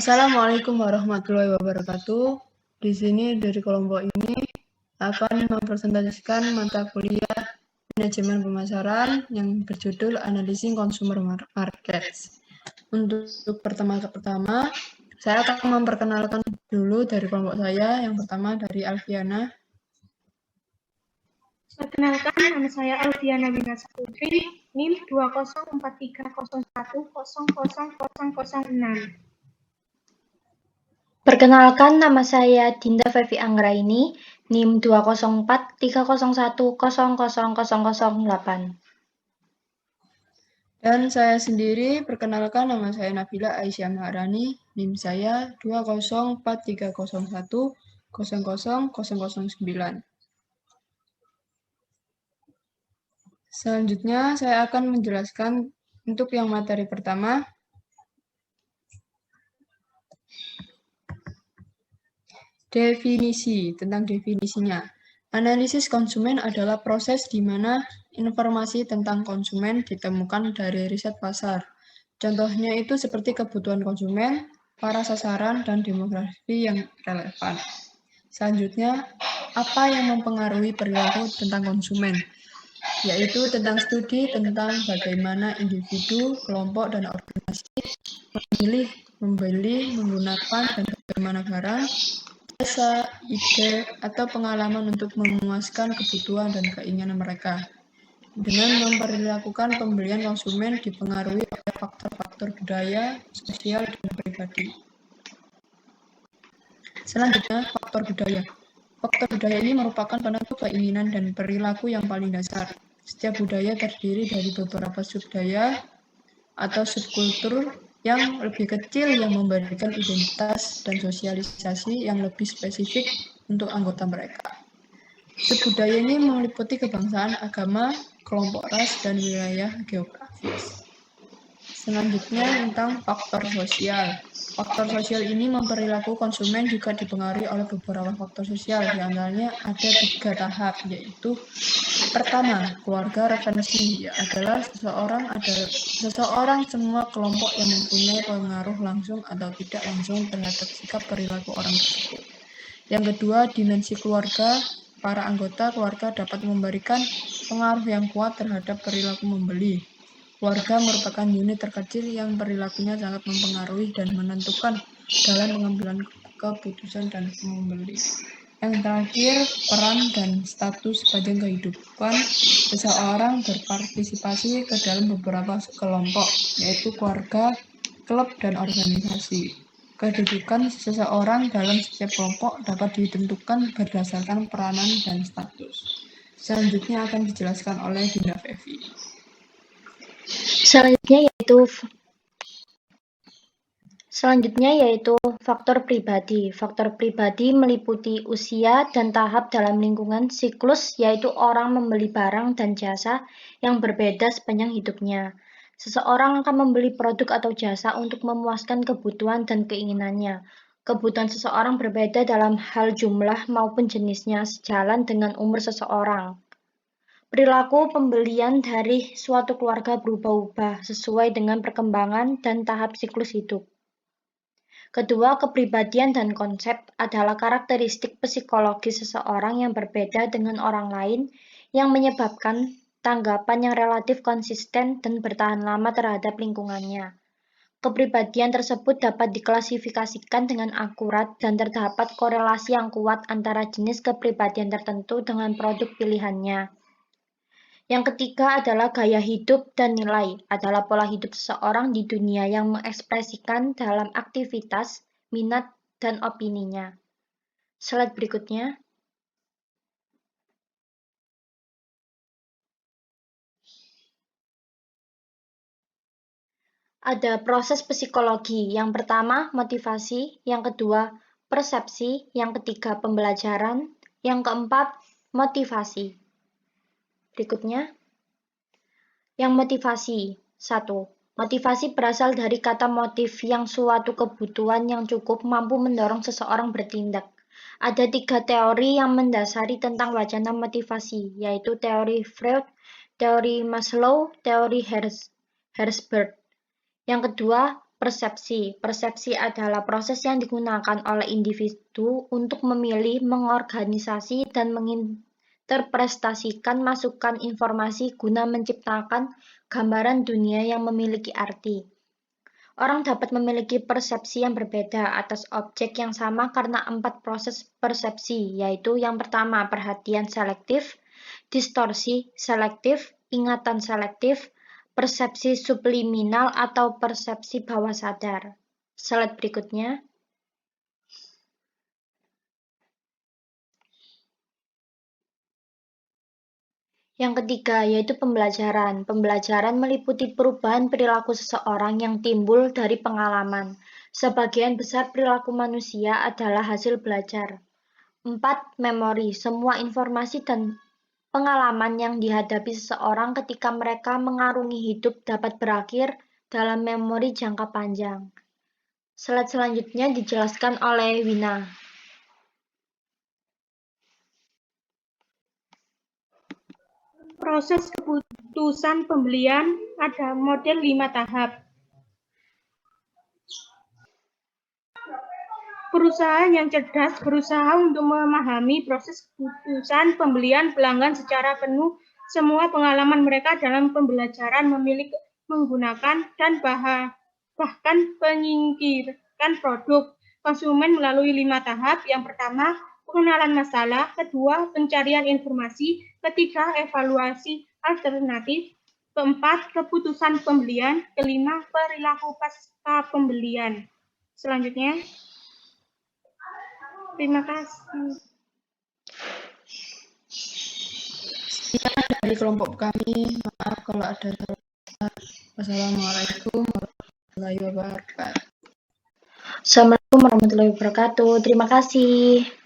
Assalamualaikum warahmatullahi wabarakatuh. Di sini dari kelompok ini akan mempresentasikan mata kuliah manajemen pemasaran yang berjudul Analyzing Consumer Markets. Untuk pertama, saya akan memperkenalkan dulu dari kelompok saya. Yang pertama dari Alfiana. Perkenalkan, nama saya Alfiana Winasa Putri, NIM 20430000006. Perkenalkan, nama saya Dinda Fevi Anggraini, NIM 20430100008. Dan saya sendiri, perkenalkan, nama saya Nabila Aisyah Maharani, NIM saya 20430100009. Selanjutnya, saya akan menjelaskan untuk yang materi pertama, tentang definisinya. Analisis konsumen adalah proses di mana informasi tentang konsumen ditemukan dari riset pasar. Contohnya itu seperti kebutuhan konsumen, para sasaran, dan demografi yang relevan. Selanjutnya, apa yang mempengaruhi perilaku tentang konsumen? Yaitu tentang studi tentang bagaimana individu, kelompok, dan organisasi memilih, membeli, menggunakan, dan bagaimana barang, jasa, ide, atau pengalaman untuk memuaskan kebutuhan dan keinginan mereka. Dengan memperlakukan pembelian konsumen dipengaruhi oleh faktor-faktor budaya, sosial, dan pribadi. Selanjutnya, faktor budaya. Faktor budaya ini merupakan penentu keinginan dan perilaku yang paling dasar. Setiap budaya terdiri dari beberapa subdaya atau subkultur yang lebih kecil yang memberikan identitas dan sosialisasi yang lebih spesifik untuk anggota mereka. Subbudaya ini meliputi kebangsaan, agama, kelompok ras, dan wilayah geografis. Selanjutnya tentang faktor sosial. Faktor sosial ini memperilaku konsumen juga dipengaruhi oleh beberapa faktor sosial, di antaranya ada 3 tahap, yaitu pertama, keluarga referensi adalah seseorang semua kelompok yang mempunyai pengaruh langsung atau tidak langsung terhadap sikap perilaku orang tersebut. Yang kedua, dimensi keluarga. Para anggota keluarga dapat memberikan pengaruh yang kuat terhadap perilaku membeli. Keluarga merupakan unit terkecil yang perilakunya sangat mempengaruhi dan menentukan dalam pengambilan keputusan dan membeli. Yang terakhir, peran dan status sepanjang kehidupan seseorang berpartisipasi ke dalam beberapa kelompok, yaitu keluarga, klub, dan organisasi. Kedudukan seseorang dalam setiap kelompok dapat ditentukan berdasarkan peranan dan status. Selanjutnya akan dijelaskan oleh Dinda Fevi. Selanjutnya yaitu faktor pribadi. Faktor pribadi meliputi usia dan tahap dalam lingkungan siklus, yaitu orang membeli barang dan jasa yang berbeda sepanjang hidupnya. Seseorang akan membeli produk atau jasa untuk memuaskan kebutuhan dan keinginannya. Kebutuhan seseorang berbeda dalam hal jumlah maupun jenisnya sejalan dengan umur seseorang. Perilaku pembelian dari suatu keluarga berubah-ubah sesuai dengan perkembangan dan tahap siklus hidup. Kedua, kepribadian dan konsep adalah karakteristik psikologis seseorang yang berbeda dengan orang lain yang menyebabkan tanggapan yang relatif konsisten dan bertahan lama terhadap lingkungannya. Kepribadian tersebut dapat diklasifikasikan dengan akurat dan terdapat korelasi yang kuat antara jenis kepribadian tertentu dengan produk pilihannya. Yang ketiga adalah gaya hidup dan nilai, adalah pola hidup seseorang di dunia yang mengekspresikan dalam aktivitas, minat, dan opininya. Slide berikutnya. Ada proses psikologi. Yang pertama, motivasi. Yang kedua, persepsi. Yang ketiga, pembelajaran. Yang keempat, motivasi. Berikutnya. Yang motivasi. 1. Motivasi berasal dari kata motif yang suatu kebutuhan yang cukup mampu mendorong seseorang bertindak. Ada 3 teori yang mendasari tentang wacana motivasi, yaitu teori Freud, teori Maslow, teori Herzberg. Yang kedua, persepsi. Persepsi adalah proses yang digunakan oleh individu untuk memilih, mengorganisasi, dan menginterpretasikan masukan informasi guna menciptakan gambaran dunia yang memiliki arti. Orang dapat memiliki persepsi yang berbeda atas objek yang sama karena 4 proses persepsi, yaitu yang pertama perhatian selektif, distorsi selektif, ingatan selektif, persepsi subliminal atau persepsi bawah sadar. Slide berikutnya. Yang ketiga, yaitu pembelajaran. Pembelajaran meliputi perubahan perilaku seseorang yang timbul dari pengalaman. Sebagian besar perilaku manusia adalah hasil belajar. 4. Memori. Semua informasi dan pengalaman yang dihadapi seseorang ketika mereka mengarungi hidup dapat berakhir dalam memori jangka panjang. Slide selanjutnya dijelaskan oleh Wina. Proses keputusan pembelian ada model 5 tahap. Perusahaan yang cerdas berusaha untuk memahami proses keputusan pembelian pelanggan secara penuh. Semua pengalaman mereka dalam pembelajaran memiliki menggunakan dan bahkan penyingkirkan produk konsumen melalui 5 tahap. Yang pertama, pengenalan masalah. Kedua, pencarian informasi. Ketiga, evaluasi alternatif. Keempat, keputusan pembelian. Kelima, perilaku pasca pembelian. Selanjutnya, terima kasih. Sekian dari kelompok kami. Maaf kalau ada salah. Wassalamualaikum warahmatullahi wabarakatuh. Assalamualaikum warahmatullahi wabarakatuh. Terima kasih.